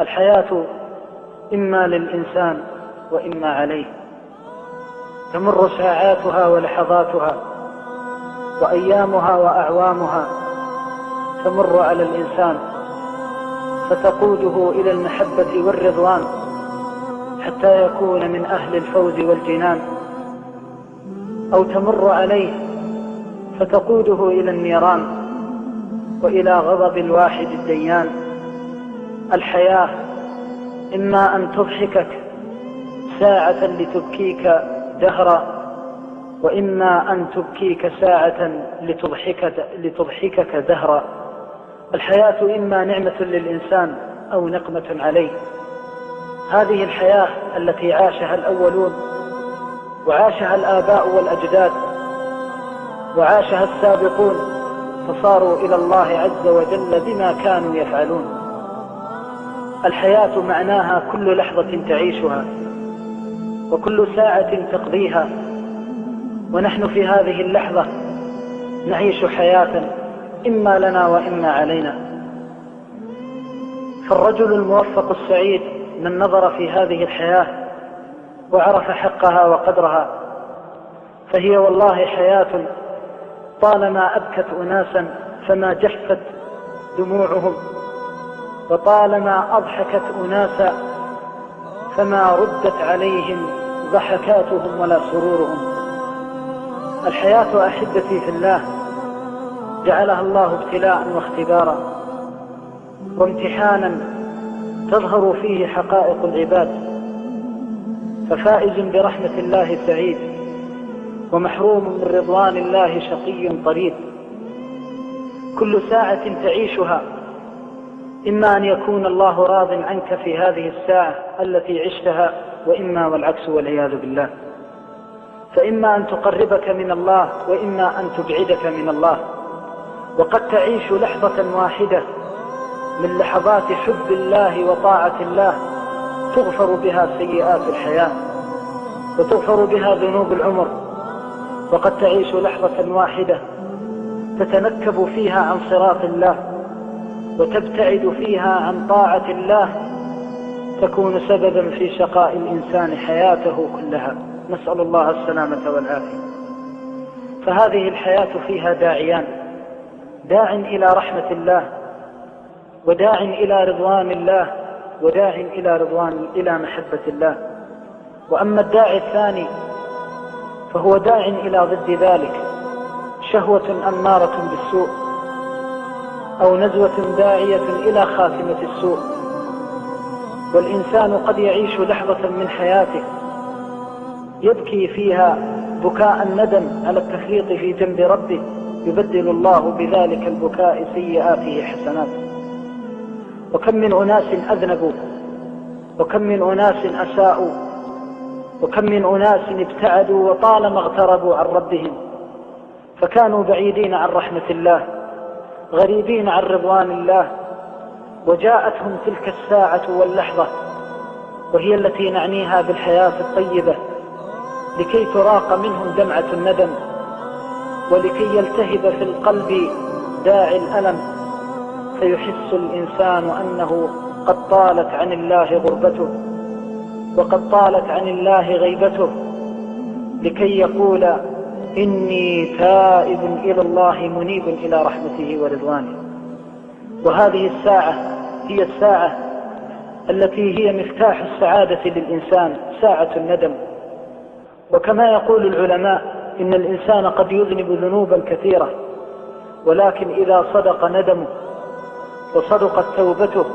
الحياة إما للإنسان وإما عليه، تمر ساعاتها ولحظاتها وأيامها وأعوامها تمر على الإنسان فتقوده إلى المحبة والرضوان حتى يكون من أهل الفوز والجنان، أو تمر عليه فتقوده إلى النيران وإلى غضب الواحد الديان. الحياة إما أن تضحكك ساعة لتبكيك دهرا، وإما أن تبكيك ساعة لتضحكك دهرا. الحياة إما نعمة للإنسان أو نقمة عليه. هذه الحياة التي عاشها الأولون وعاشها الآباء والأجداد وعاشها السابقون فصاروا إلى الله عز وجل بما كانوا يفعلون. الحياة معناها كل لحظة تعيشها وكل ساعة تقضيها، ونحن في هذه اللحظة نعيش حياة إما لنا وإما علينا. فالرجل الموفق السعيد من نظر في هذه الحياة وعرف حقها وقدرها، فهي والله حياة طالما أبكت أناسا فما جفت دموعهم، وطالما أضحكت أناسا فما ردت عليهم ضحكاتهم ولا سرورهم. الحياة أحبتي في الله جعلها الله ابتلاء واختبارا وامتحانا تظهر فيه حقائق العباد، ففائز برحمة الله سعيد، ومحروم من رضوان الله شقي طريد. كل ساعة تعيشها إما أن يكون الله راض عنك في هذه الساعة التي عشتها، وإما والعكس والعياذ بالله. فإما أن تقربك من الله وإما أن تبعدك من الله. وقد تعيش لحظة واحدة من لحظات حب الله وطاعة الله تغفر بها سيئات الحياة وتغفر بها ذنوب العمر، وقد تعيش لحظة واحدة تتنكب فيها عن صراط الله وتبتعد فيها عن طاعة الله، تكون سببا في شقاء الإنسان حياته كلها، نسأل الله السلامة والعافية. فهذه الحياة فيها داعيان: داع إلى رحمة الله، وداع إلى رضوان الله، وداع إلى محبة الله. وأما الداعي الثاني فهو داع إلى ضد ذلك، شهوة أمارة بالسوء، أو نزوة داعية إلى خاتمة السوء. والإنسان قد يعيش لحظة من حياته يبكي فيها بكاء الندم على التفريط في جنب ربه، يبدل الله بذلك البكاء سيئاته حسنات. وكم من أناس أذنبوا، وكم من أناس أساءوا، وكم من أناس ابتعدوا وطالما اغتربوا عن ربهم، فكانوا بعيدين عن رحمة الله، غريبين عن رضوان الله، وجاءتهم تلك الساعة واللحظة وهي التي نعنيها بالحياة الطيبة، لكي تراق منهم دمعة الندم، ولكي يلتهب في القلب داعي الألم، فيحس الإنسان أنه قد طالت عن الله غربته وقد طالت عن الله غيبته، لكي يقول: إني تائب إلى الله منيب إلى رحمته ورضوانه. وهذه الساعة هي الساعة التي هي مفتاح السعادة للإنسان، ساعة الندم. وكما يقول العلماء إن الإنسان قد يذنب ذنوبا كثيرة، ولكن إذا صدق ندمه وصدقت توبته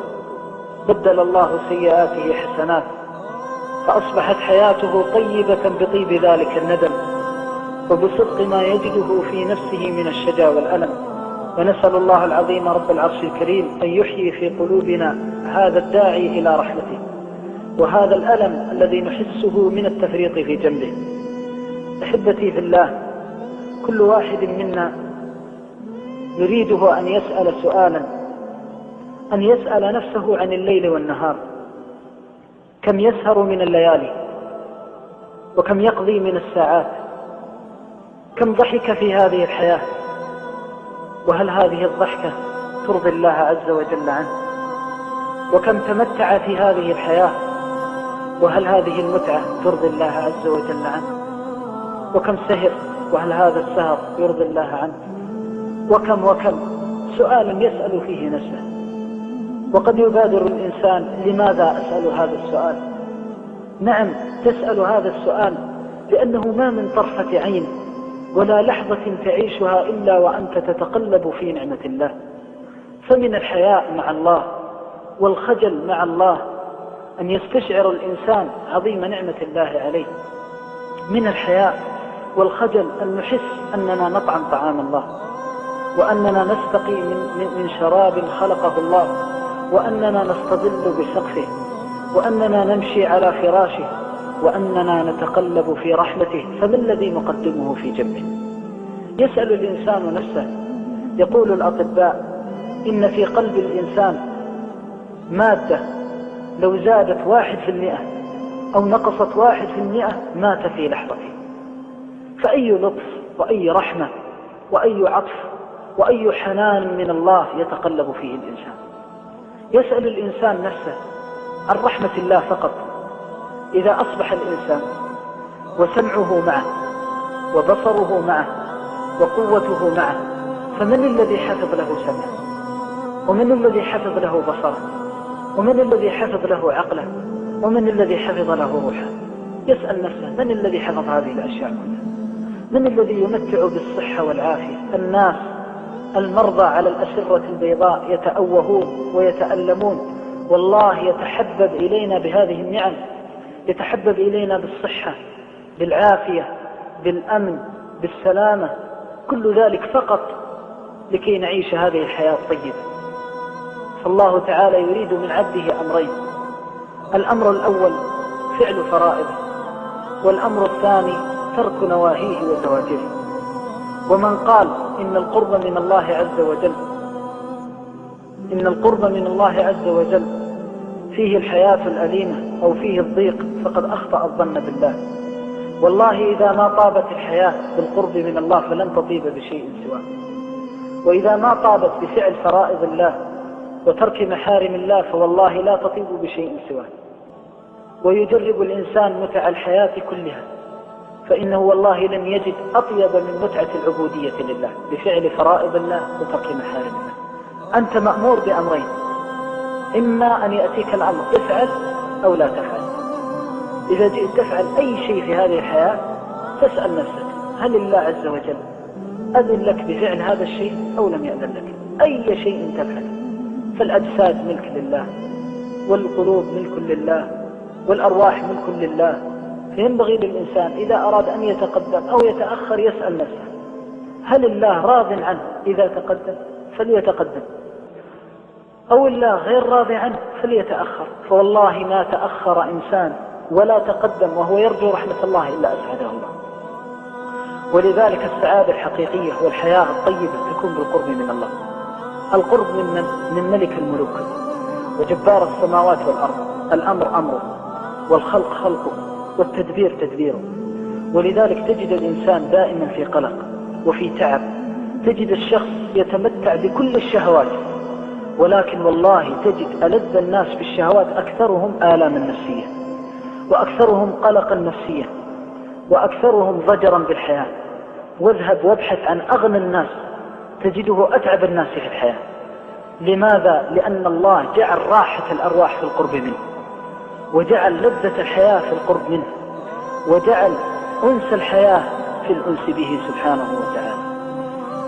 بدل الله سيئاته حسنات، فأصبحت حياته طيبة بطيب ذلك الندم وبصدق ما يجده في نفسه من الشجا والألم. ونسأل الله العظيم رب العرش الكريم أن يحيي في قلوبنا هذا الداعي إلى رحمته، وهذا الألم الذي نحسه من التفريط في جنبه. أحبتي في الله، كل واحد منا يريده أن يسأل سؤالا، أن يسأل نفسه عن الليل والنهار: كم يسهر من الليالي، وكم يقضي من الساعات، كم ضحك في هذه الحياة، وهل هذه الضحكة ترضي الله عز وجل عنه؟ وكم تمتع في هذه الحياة، وهل هذه المتعة ترضي الله عز وجل عنه؟ وكم سهر، وهل هذا السهر يرضي الله عنه؟ وكم سؤال يسأل فيه نفسه. وقد يبادر الإنسان: لماذا أسأل هذا السؤال؟ نعم، تسأل هذا السؤال لأنه ما من طرفة عين ولا لحظة تعيشها إلا وأنت تتقلب في نعمة الله. فمن الحياء مع الله والخجل مع الله أن يستشعر الإنسان عظيم نعمة الله عليه. من الحياء والخجل أن نحس أننا نطعم طعام الله، وأننا نستقي من شراب خلقه الله، وأننا نستظل بسقفه، وأننا نمشي على فراشه، وأننا نتقلب في رحمته. فما الذي نقدمه في جنبه؟ يسأل الإنسان نفسه. يقول الأطباء: إن في قلب الإنسان مادة لو زادت 1% أو نقصت 1% مات في لحظته. فأي لطف وأي رحمة وأي عطف وأي حنان من الله يتقلب فيه الإنسان. يسأل الإنسان نفسه عن رحمة الله فقط. إذا أصبح الإنسان وسمعه معه وبصره معه وقوته معه، فمن الذي حفظ له سمعه؟ ومن الذي حفظ له بصره؟ ومن الذي حفظ له عقله؟ ومن الذي حفظ له روحه؟ يسأل نفسه: من الذي حفظ هذه الأشياء كلها؟ من الذي يمتع بالصحة والعافية؟ الناس المرضى على الأسرة البيضاء يتأوهون ويتألمون، والله يتحبب إلينا بهذه النعم، يتحبب إلينا بالصحة، بالعافية، بالأمن، بالسلامة، كل ذلك فقط لكي نعيش هذه الحياة الطيبة. فالله تعالى يريد من عبده أمرين: الأمر الأول فعل فرائضه، والأمر الثاني ترك نواهيه وزواجره. ومن قال إن القرب من الله عز وجل فيه الحياة الأليمة أو فيه الضيق فقد أخطأ الظن بالله. والله إذا ما طابت الحياة بالقرب من الله فلن تطيب بشيء سواه، وإذا ما طابت بفعل فرائض الله وترك محارم الله فوالله لا تطيب بشيء سواه. ويجرب الإنسان متع الحياة كلها، فإنه والله لم يجد أطيب من متعة العبودية لله بفعل فرائض الله وترك محارم الله. أنت مأمور بأمرين: إما أن يأتيك الأمر افعل أو لا تفعل. إذا جئت تفعل أي شيء في هذه الحياة تسأل نفسك: هل الله عز وجل أذن لك بفعل هذا الشيء أو لم يأذن لك؟ أي شيء تفعل. فالأجساد ملك لله، والقلوب ملك لله، والأرواح ملك لله. فينبغي للإنسان إذا أراد أن يتقدم أو يتأخر يسأل نفسه: هل الله راض عنه إذا تقدم فليتقدم، أو الله غير راضي عنه فليتأخر. فوالله ما تأخر إنسان ولا تقدم وهو يرجو رحمة الله إلا أسعده الله. ولذلك السعادة الحقيقية والحياة الطيبة تكون بالقرب من الله. القرب من ملك الملوك وجبار السماوات والأرض. الأمر أمره، والخلق خلقه، والتدبير تدبيره. ولذلك تجد الإنسان دائما في قلق وفي تعب. تجد الشخص يتمتع بكل الشهوات، ولكن والله تجد ألذ الناس بالشهوات أكثرهم آلاما نفسية، وأكثرهم قلقا نفسيا، وأكثرهم ضجرا بالحياة. واذهب وابحث عن أغنى الناس تجده أتعب الناس في الحياة. لماذا؟ لأن الله جعل راحة الأرواح في القرب منه، وجعل لذة الحياة في القرب منه، وجعل أنس الحياة في الأنس به سبحانه وتعالى.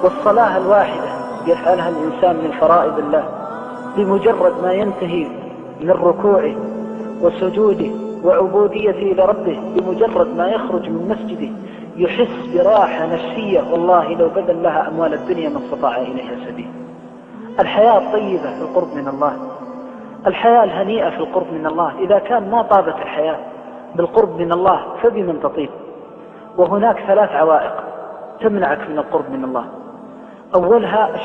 والصلاة الواحدة يفعلها الإنسان من فرائض الله بمجرد ما ينتهي من ركوعه وسجوده وعبوديته لربه، بمجرد ما يخرج من مسجده يحس براحة نفسية والله لو بذل لها أموال الدنيا ما استطاع إليها سبيل. الحياة الطيبة في القرب من الله، الحياة الهنيئة في القرب من الله. إذا كان ما طابت الحياة بالقرب من الله فبمن تطيب؟ وهناك 3 عوائق تمنعك من القرب من الله. أولها